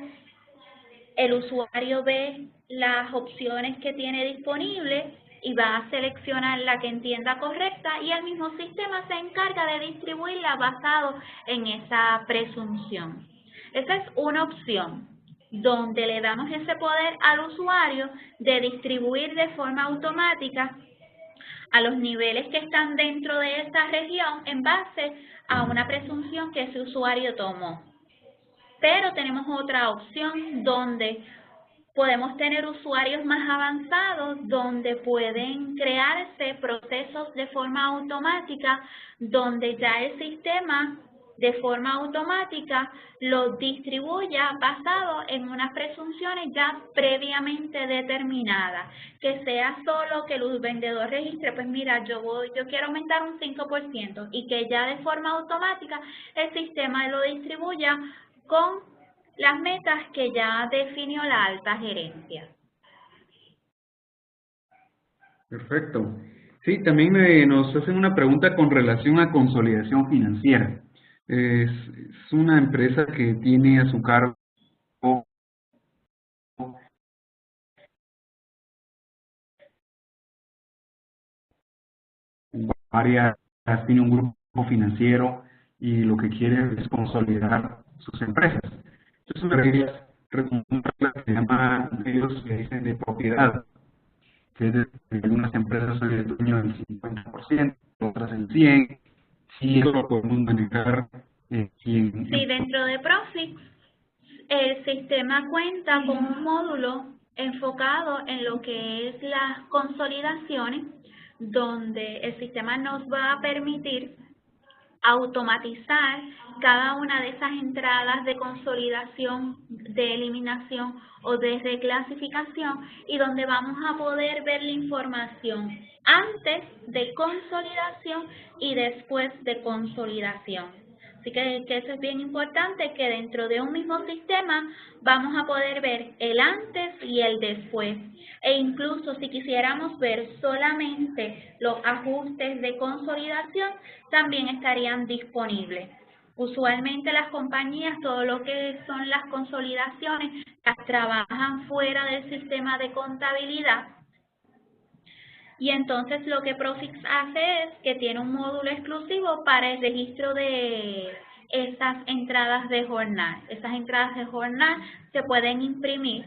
El usuario ve las opciones que tiene disponibles y va a seleccionar la que entienda correcta y el mismo sistema se encarga de distribuirla basado en esa presunción. Esa es una opción donde le damos ese poder al usuario de distribuir de forma automática a los niveles que están dentro de esa región en base a una presunción que ese usuario tomó. Pero tenemos otra opción donde podemos tener usuarios más avanzados donde pueden crearse procesos de forma automática, donde ya el sistema de forma automática los distribuya basado en unas presunciones ya previamente determinadas, que sea solo que el vendedor registre, pues mira, yo quiero aumentar un 5% y que ya de forma automática el sistema lo distribuya con las metas que ya definió la alta gerencia. Perfecto. Sí, también nos hacen una pregunta con relación a consolidación financiera. Es una empresa que tiene a su cargo varias, tiene un grupo financiero y lo que quiere es consolidar sus empresas. Entonces, una de ellas que se llama, ellos le dicen de propiedad, que es de algunas empresas soy el dueño del 50%, otras el 100%, si eso lo podemos manejar. Sí, dentro de Profix, el sistema cuenta con un módulo enfocado en lo que es las consolidaciones, donde el sistema nos va a permitir automatizar cada una de esas entradas de consolidación, de eliminación o de reclasificación y donde vamos a poder ver la información antes de consolidación y después de consolidación. Así que eso es bien importante, que dentro de un mismo sistema vamos a poder ver el antes y el después. E incluso si quisiéramos ver solamente los ajustes de consolidación, también estarían disponibles. Usualmente las compañías, todo lo que son las consolidaciones, las trabajan fuera del sistema de contabilidad. Y entonces lo que Profix hace es que tiene un módulo exclusivo para el registro de esas entradas de jornal. Esas entradas de jornal se pueden imprimir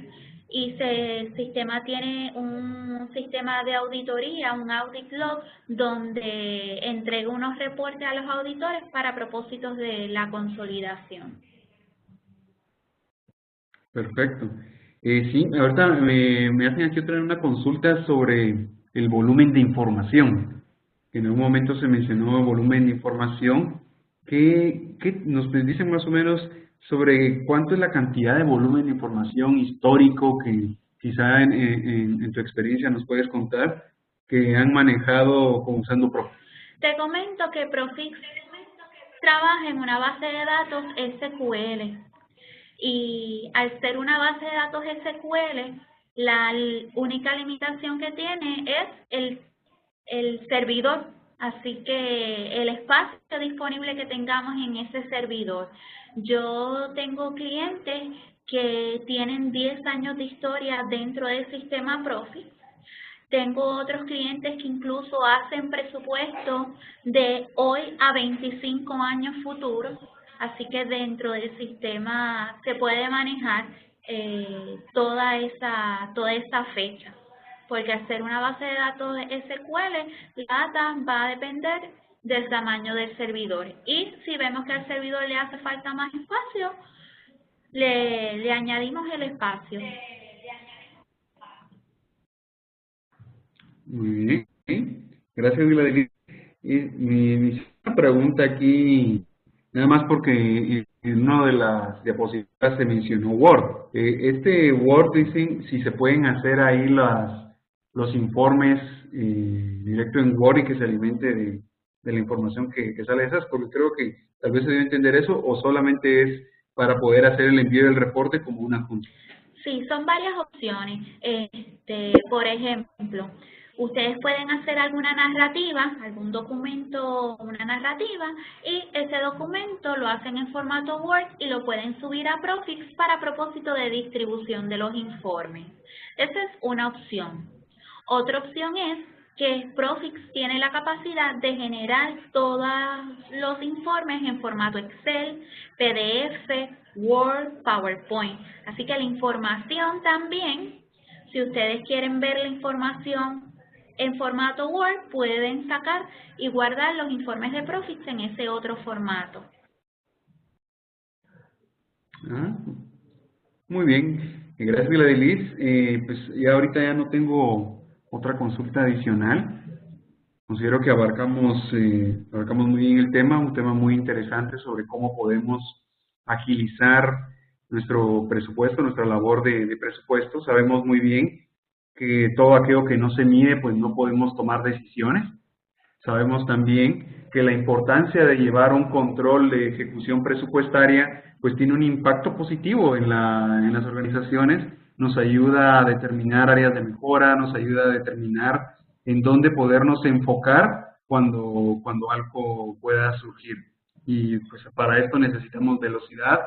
y el sistema tiene un sistema de auditoría, un audit log, donde entrega unos reportes a los auditores para propósitos de la consolidación. Perfecto. Sí, ahorita me hacen aquí otra vez una consulta sobre el volumen de información. En algún momento se mencionó el volumen de información. ¿Qué nos dicen más o menos sobre cuánto es la cantidad de volumen de información histórico que quizá en tu experiencia nos puedes contar que han manejado usando Profix? Te comento que Profix trabaja en una base de datos SQL y al ser una base de datos SQL, la única limitación que tiene es el servidor, así que el espacio disponible que tengamos en ese servidor. Yo tengo clientes que tienen 10 años de historia dentro del sistema Profix. Tengo otros clientes que incluso hacen presupuestos de hoy a 25 años futuros, así que dentro del sistema se puede manejar toda esa fecha, porque al ser una base de datos SQL, la data va a depender del tamaño del servidor, y si vemos que al servidor le hace falta más espacio, le añadimos el espacio. Muy bien, gracias, Gladys. Mi segunda pregunta aquí, nada más porque en una de las diapositivas se mencionó Word. Este Word, dicen, si se pueden hacer ahí los informes directo en Word y que se alimente de la información que sale de esas, porque creo que tal vez se debe entender eso, o solamente es para poder hacer el envío del reporte como una junta. Sí, son varias opciones. Por ejemplo, ustedes pueden hacer alguna narrativa, algún documento, una narrativa, y ese documento lo hacen en formato Word y lo pueden subir a Profix para propósito de distribución de los informes. Esa es una opción. Otra opción es que Profix tiene la capacidad de generar todos los informes en formato Excel, PDF, Word, PowerPoint. Así que la información también, si ustedes quieren ver la información en formato Word, pueden sacar y guardar los informes de Profix en ese otro formato. Muy bien, gracias, Gladys. Pues ya ahorita ya no tengo otra consulta adicional. Considero que abarcamos muy bien el tema, un tema muy interesante sobre cómo podemos agilizar nuestro presupuesto, nuestra labor de presupuesto. Sabemos muy bien que todo aquello que no se mide, pues no podemos tomar decisiones. Sabemos también que la importancia de llevar un control de ejecución presupuestaria pues tiene un impacto positivo en las organizaciones, nos ayuda a determinar áreas de mejora, nos ayuda a determinar en dónde podernos enfocar cuando algo pueda surgir. Y pues para esto necesitamos velocidad,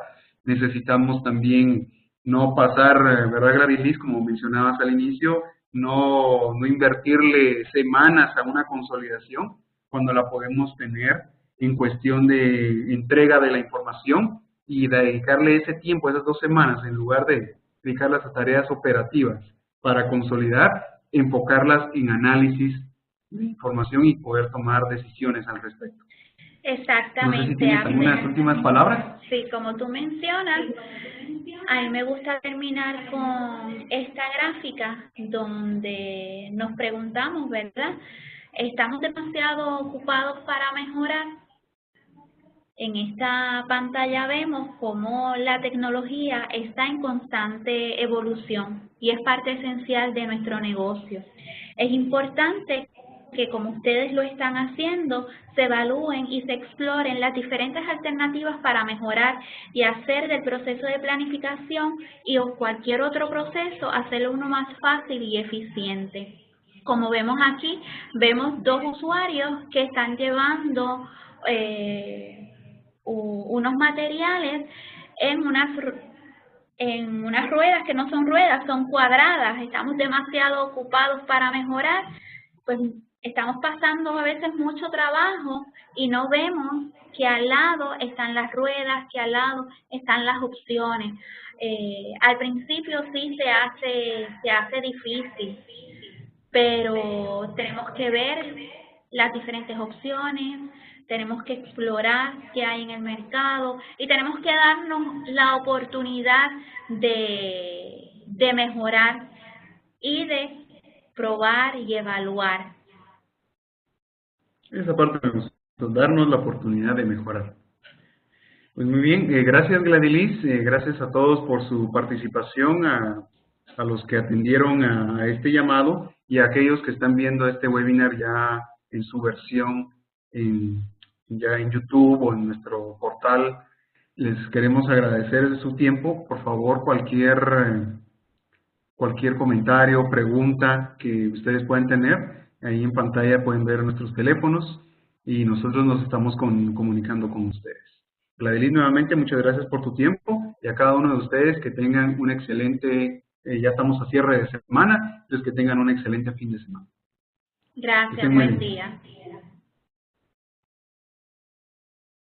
necesitamos también no pasar, ¿verdad, Gladys? Como mencionabas al inicio, no invertirle semanas a una consolidación cuando la podemos tener en cuestión de entrega de la información y dedicarle ese tiempo, esas 2 semanas, en lugar de dedicarlas a tareas operativas para consolidar, enfocarlas en análisis de información y poder tomar decisiones al respecto. Exactamente. No sé si tienes algunas últimas palabras. Sí, como tú mencionas, a mí me gusta terminar con esta gráfica donde nos preguntamos, ¿verdad? ¿Estamos demasiado ocupados para mejorar? En esta pantalla vemos cómo la tecnología está en constante evolución y es parte esencial de nuestro negocio. Es importante que, como ustedes lo están haciendo, se evalúen y se exploren las diferentes alternativas para mejorar y hacer del proceso de planificación y o cualquier otro proceso, hacerlo uno más fácil y eficiente. Como vemos aquí, vemos 2 usuarios que están llevando unos materiales en unas ruedas que no son ruedas, son cuadradas. Estamos demasiado ocupados para mejorar, pues estamos pasando a veces mucho trabajo y no vemos que al lado están las ruedas, que al lado están las opciones. Al principio sí se hace difícil, pero tenemos que ver las diferentes opciones, tenemos que explorar qué hay en el mercado y tenemos que darnos la oportunidad de mejorar y de probar y evaluar. Esa parte me gusta, darnos la oportunidad de mejorar. Pues muy bien, gracias, Gladys, gracias a todos por su participación, a los que atendieron a este llamado y a aquellos que están viendo este webinar ya en su versión ya en YouTube o en nuestro portal. Les queremos agradecer su tiempo. Por favor, cualquier comentario, pregunta que ustedes puedan tener, ahí en pantalla pueden ver nuestros teléfonos y nosotros nos estamos comunicando con ustedes. Gladys, nuevamente, muchas gracias por tu tiempo y a cada uno de ustedes que tengan un excelente, ya estamos a cierre de semana, entonces que tengan un excelente fin de semana. Gracias, buen día.